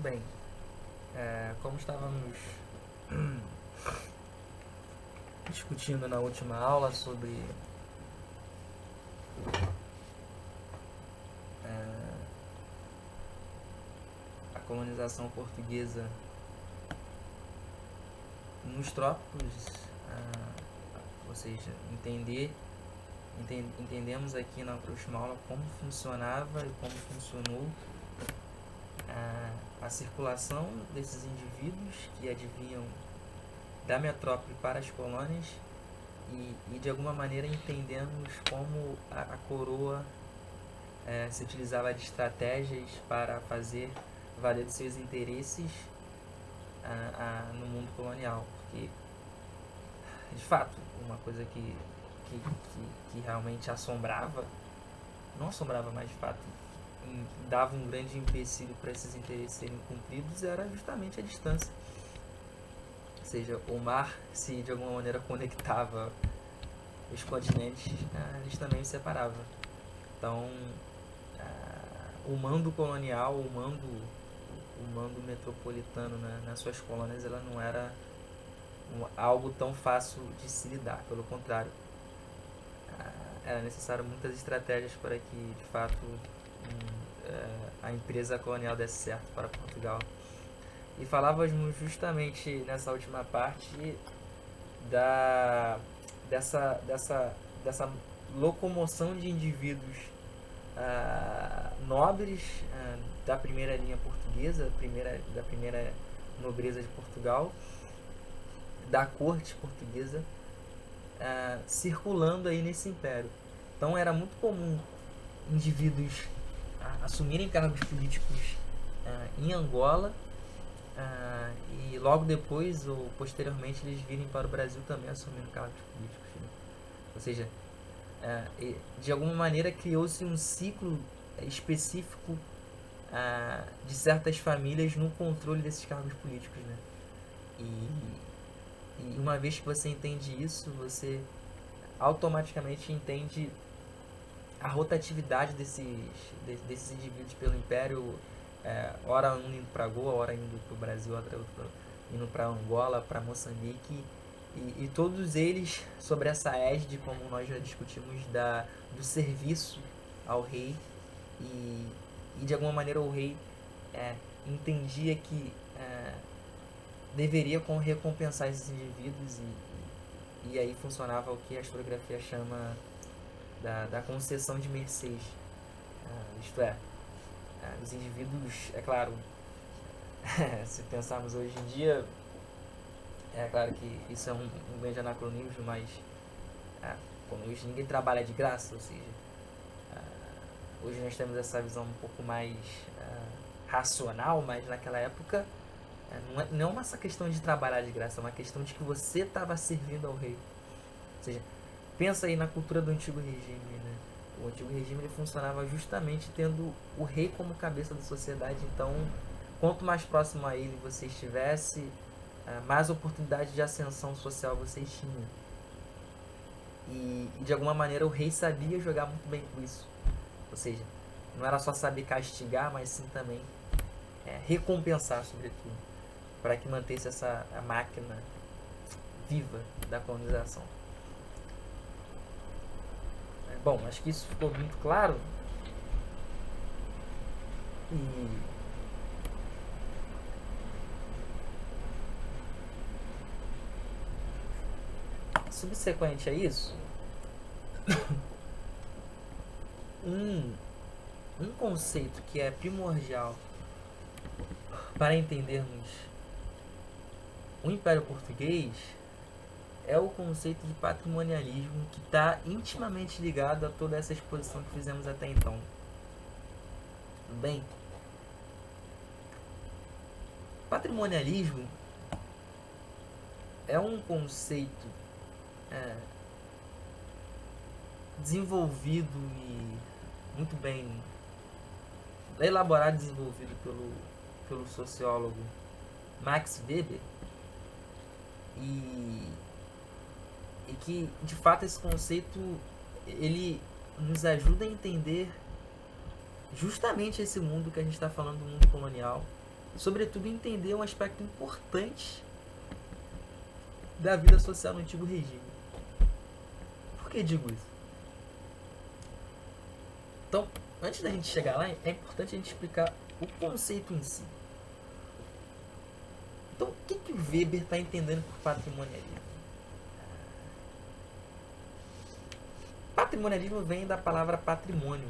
Bem, como estávamos discutindo na última aula sobre a colonização portuguesa nos trópicos, ou seja, entendemos aqui na última aula como funcionava e como funcionou a circulação desses indivíduos que advinham da metrópole para as colônias e de alguma maneira entendemos como a coroa se utilizava de estratégias para fazer valer os seus interesses no mundo colonial, porque de fato uma coisa que realmente não assombrava, mas de fato dava um grande empecilho para esses interesses serem cumpridos era justamente a distância. Ou seja, o mar, se de alguma maneira conectava os continentes, eles também os separavam. Então, o mando colonial, o mando metropolitano nas suas colônias, ela não era algo tão fácil de se lidar. Pelo contrário, era necessário muitas estratégias para que, de fato, a empresa colonial desse certo para Portugal. E falávamos justamente nessa última parte dessa locomoção de indivíduos nobres da primeira linha portuguesa, da primeira nobreza de Portugal, da corte portuguesa, circulando aí nesse império. Então era muito comum indivíduos assumirem cargos políticos em Angola e logo depois ou posteriormente eles virem para o Brasil também assumindo cargos políticos, né? Ou seja, de alguma maneira criou-se um ciclo específico de certas famílias no controle desses cargos políticos, né? E uma vez que você entende isso, você automaticamente entende a rotatividade desses indivíduos pelo Império, ora um indo para Goa, ora indo para o Brasil, ora indo para Angola, para Moçambique, e todos eles sob essa égide, como nós já discutimos, do serviço ao rei, e de alguma maneira o rei entendia que deveria recompensar esses indivíduos, e aí funcionava o que a historiografia chama da concessão de mercês. Isto é, os indivíduos, é claro, se pensarmos hoje em dia, é claro que isso é um grande anacronismo, mas como hoje ninguém trabalha de graça, ou seja, hoje nós temos essa visão um pouco mais racional, mas naquela época não é uma questão de trabalhar de graça, é uma questão de que você estava servindo ao rei. Ou seja, pensa aí na cultura do antigo regime, né? O antigo regime ele funcionava justamente tendo o rei como cabeça da sociedade. Então, quanto mais próximo a ele você estivesse, mais oportunidade de ascensão social vocês tinham. E de alguma maneira o rei sabia jogar muito bem com isso. Ou seja, não era só saber castigar, mas sim também recompensar, sobretudo, para que mantesse a máquina viva da colonização. Bom, acho que isso ficou muito claro. E subsequente a isso, um conceito que é primordial para entendermos o Império Português é o conceito de patrimonialismo, que está intimamente ligado a toda essa exposição que fizemos até então. Tudo bem? Patrimonialismo é um conceito desenvolvido e muito bem elaborado e desenvolvido pelo sociólogo Max Weber, e que de fato esse conceito ele nos ajuda a entender justamente esse mundo que a gente está falando, do mundo colonial, sobretudo, entender um aspecto importante da vida social no antigo regime. Por que digo isso? Então, antes da gente chegar lá, é importante a gente explicar o conceito em si. Então, o que o Weber está entendendo por patrimonialismo? Patrimonialismo vem da palavra patrimônio.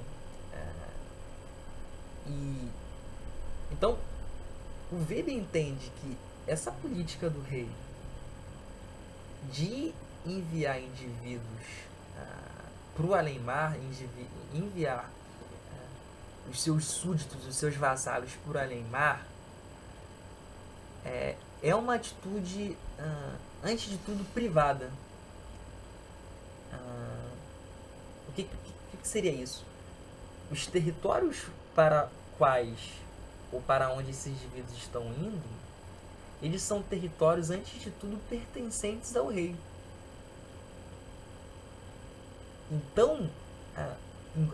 Então, o Weber entende que essa política do rei de enviar indivíduos para o além-mar, enviar os seus súditos, os seus vassalos para o além-mar, é uma atitude, antes de tudo, privada. O que seria isso? Os territórios para quais ou para onde esses indivíduos estão indo, eles são territórios, antes de tudo, pertencentes ao rei. Então,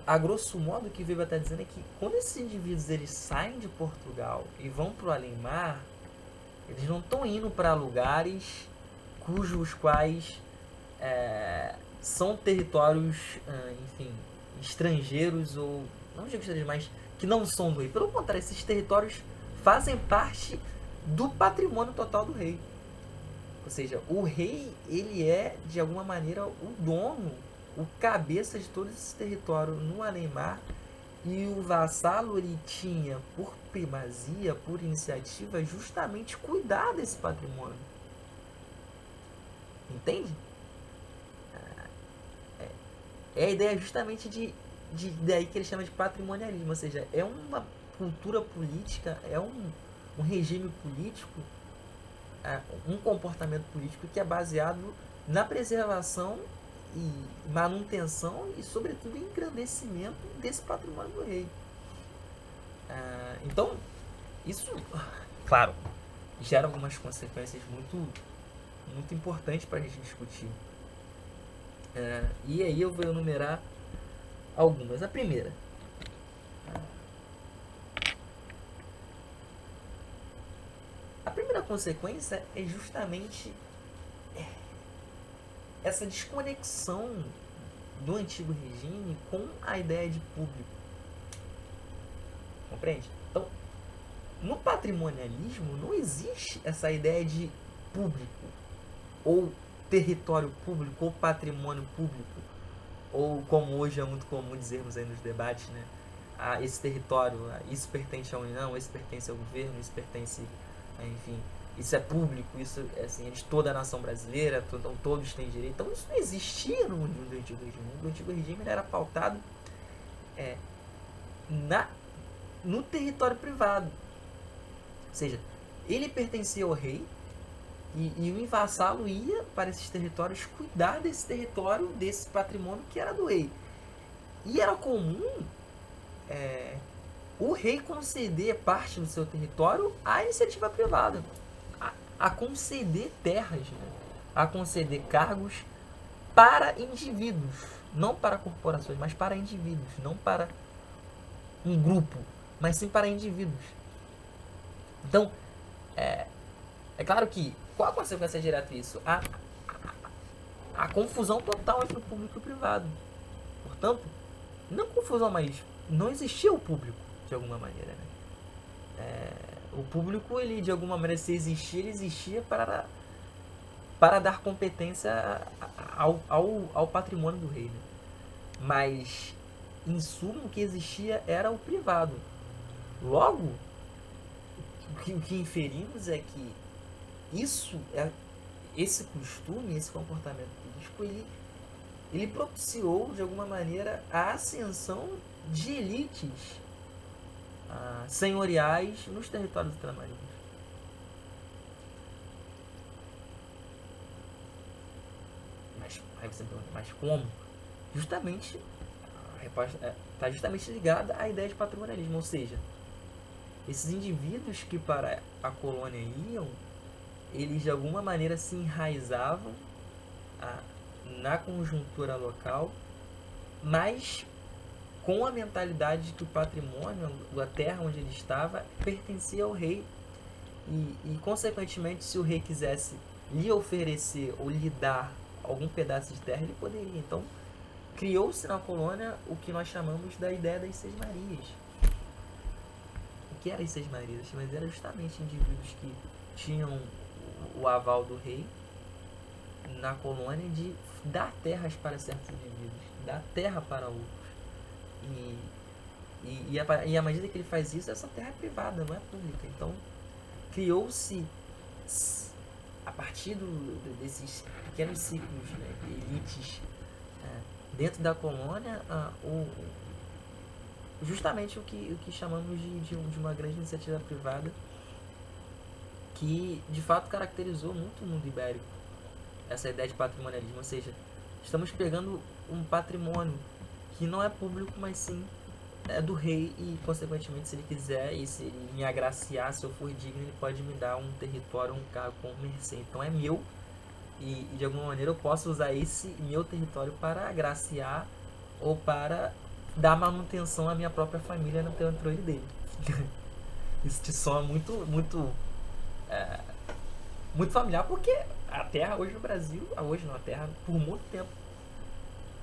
a grosso modo, o que Weber está dizendo é que quando esses indivíduos eles saem de Portugal e vão para o além-mar, eles não estão indo para lugares cujos quais são territórios, enfim, estrangeiros, ou não digo estrangeiros, mas que não são do rei. Pelo contrário, esses territórios fazem parte do patrimônio total do rei. Ou seja, o rei, ele é, de alguma maneira, o dono, o cabeça de todo esse território no além-mar, e o vassalo, ele tinha por primazia, por iniciativa, justamente cuidar desse patrimônio. Entende? É a ideia justamente daí que ele chama de patrimonialismo, ou seja, é uma cultura política, é um regime político, um comportamento político que é baseado na preservação e manutenção e, sobretudo, engrandecimento desse patrimônio do rei. Então, isso, claro, gera algumas consequências muito importantes para a gente discutir. E aí eu vou enumerar algumas. A primeira, consequência é justamente essa desconexão do antigo regime com a ideia de público. Compreende? Então, no patrimonialismo não existe essa ideia de público, ou território público, ou patrimônio público, ou como hoje é muito comum dizermos aí nos debates, né? Esse território, isso pertence à União, esse pertence ao governo, isso pertence, enfim, isso é público, isso assim, é de toda a nação brasileira, então todos têm direito. Então isso não existia no antigo regime. O antigo regime era pautado no território privado. Ou seja, ele pertencia ao rei e o vassalo ia para esses territórios cuidar desse território, desse patrimônio que era do rei. E era comum o rei conceder parte do seu território à iniciativa privada, a conceder terras, né? A conceder cargos para indivíduos, não para corporações, mas para indivíduos, não para um grupo, mas sim para indivíduos. Então, é claro que, qual a consequência direta disso? A confusão total entre o público e o privado. Portanto, não confusão, mas não existia o público, de alguma maneira, né? O público, ele, de alguma maneira, se existia, ele existia para dar competência ao patrimônio do rei, né? Mas, em suma, o que existia era o privado. Logo, o que inferimos é que esse costume, esse comportamento político, ele propiciou, de alguma maneira, a ascensão de elites senhoriais nos territórios ultramarinos. Aí você me pergunta, mas como? Justamente, a resposta está justamente ligada à ideia de patrimonialismo, ou seja, esses indivíduos que para a colônia iam, eles de alguma maneira se enraizavam na conjuntura local, mas com a mentalidade de que o patrimônio, a terra onde ele estava, pertencia ao rei E consequentemente, se o rei quisesse lhe oferecer ou lhe dar algum pedaço de terra, ele poderia. Então, criou-se na colônia o que nós chamamos da ideia das Seis Marias. O que eram as Seis Marias? Mas eram justamente indivíduos que tinham o aval do rei na colônia de dar terras para certos indivíduos, dar terra para outros. E à medida que ele faz isso, essa terra é privada, não é pública. Então, criou-se, a partir desses pequenos ciclos, né, de elites dentro da colônia, justamente o que chamamos de uma grande iniciativa privada que, de fato, caracterizou muito o mundo ibérico, essa ideia de patrimonialismo. Ou seja, estamos pegando um patrimônio que não é público, mas sim é do rei e, consequentemente, se ele quiser e se ele me agraciar, se eu for digno, ele pode me dar um território, um cargo como mercê. Então é meu e de alguma maneira eu posso usar esse meu território para agraciar ou para dar manutenção à minha própria família no território dele. Isso te soa muito familiar, porque a terra hoje no Brasil, a terra por muito tempo,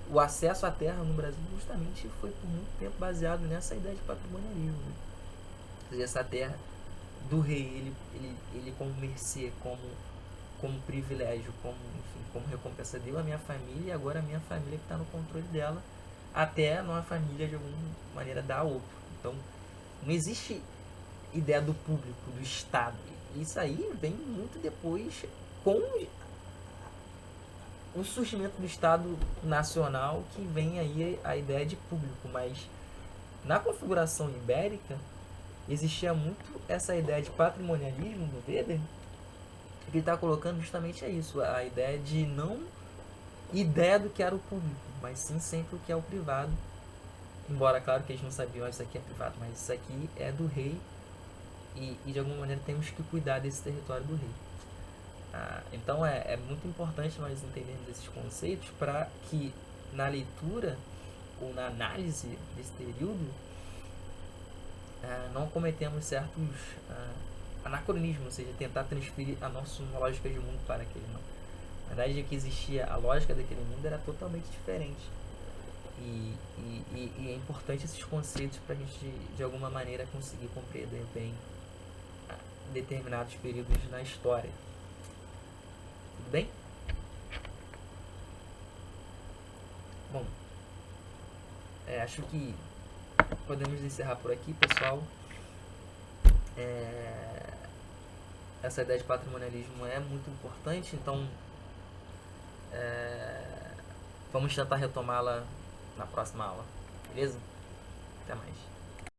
o acesso à terra no Brasil justamente foi por muito tempo baseado nessa ideia de patrimonialismo, né? Ou seja, essa terra do rei, ele como mercê, como privilégio, como recompensa, deu a minha família, e agora a minha família que está no controle dela, até a nossa família de alguma maneira dar a outro. Então, não existe ideia do público, do Estado. Isso aí vem muito depois com o surgimento do Estado Nacional, que vem aí a ideia de público. Mas na configuração ibérica existia muito essa ideia de patrimonialismo do Weber, que ele está colocando justamente é isso, a ideia de não ideia do que era o público, mas sim sempre o que é o privado. Embora, claro, que eles não sabiam, isso aqui é privado, mas isso aqui é do rei e de alguma maneira temos que cuidar desse território do rei. Então é muito importante nós entendermos esses conceitos para que na leitura ou na análise desse período não cometemos certos anacronismos, ou seja, tentar transferir a nossa lógica de mundo para aquele não. Na verdade, é que existia a lógica daquele mundo era totalmente diferente. E é importante esses conceitos para a gente, de alguma maneira, conseguir compreender bem determinados períodos na história. Tudo bem? Bom, acho que podemos encerrar por aqui, pessoal. Essa ideia de patrimonialismo é muito importante, então vamos tentar retomá-la na próxima aula, beleza? Até mais.